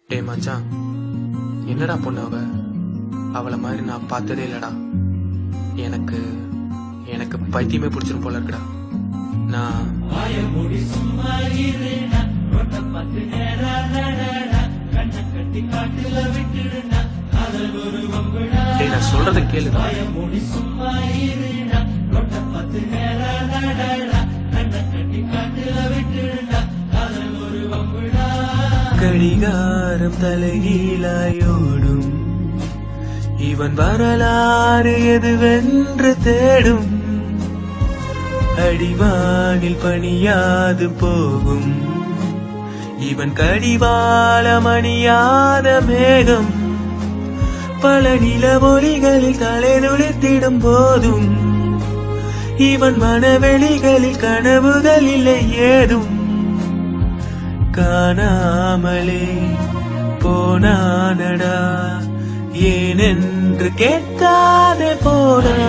டே மச்சான், என்னடா பொண்ணு அவளை மாதிரி நான் பார்த்ததே இல்லடா. எனக்கு எனக்கு பைத்தியமே பிடிச்சிரும் போல இருக்குடா. நான் நான் சொல்றத கேளுடா. கடிகாரம் தலைகீழாயோடும் இவன் வரலாறு எதுவென்று தேடும். அடிவானில் பணியாது போகும் இவன் கடிவாளம் அணியாத மேகம். பல நிலவொலிகளில் தலை நுழைத்திடும் போதும் இவன் மனவெளிகளில் கனவுகள் இல்லை ஏதும். காணாமலே போனானடா, ஏனென்று கேட்காதே போனா.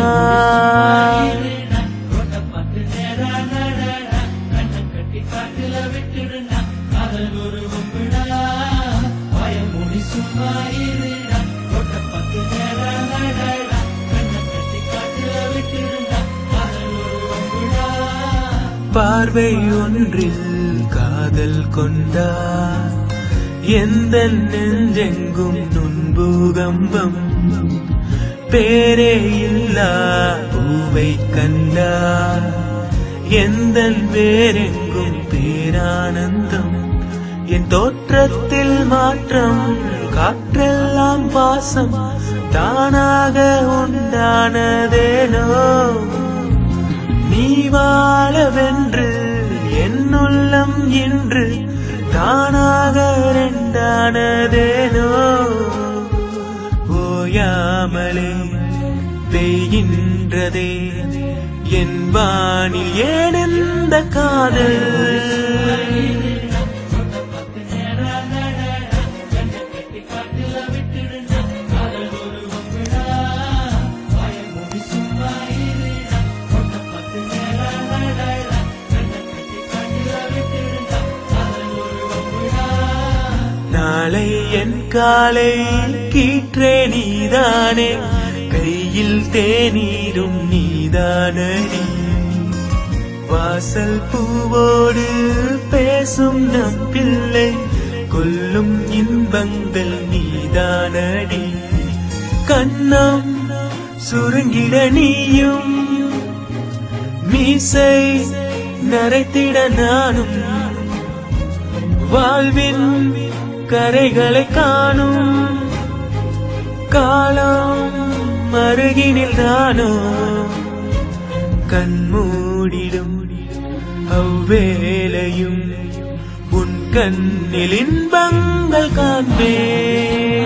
பார்வை ஒன்றில் காதல் கொண்டார், எந்த நெஞ்செங்கும் நுண்பூகம்பம். பேரே இல்லா பூவை கண்டார், எந்த வேறெங்கும் பேரானந்தம். என் தோற்றத்தில் மாற்றம், காற்றெல்லாம் பாசம், தானாக உண்டானதேனோ. நீ வாழவென்று என்னுள்ளம் இன்று தானாக ரெண்டானதேனோ. ஓயாமலே பெய்கின்றதே என் வானில் ஏன் இந்த காதல். நாளை என் காலை கீற்றே நீதானே, கையில் தேநீரும் நீதானடி. வாசல் பூவோடு பேசும் நம் பிள்ளை, கொல்லும் இன்பங்கள் நீதானடி. கண்ணம் சுருங்கிட நீயும், மீசை நரைத்திட நானும். வாழ்வின் கரைகளை காணும் காலம் அருகினில் தானோ. கண்மூடிடும் அவ்வேளையும் உன் கண்ணில் இன்பங்கள் காண்பேன்.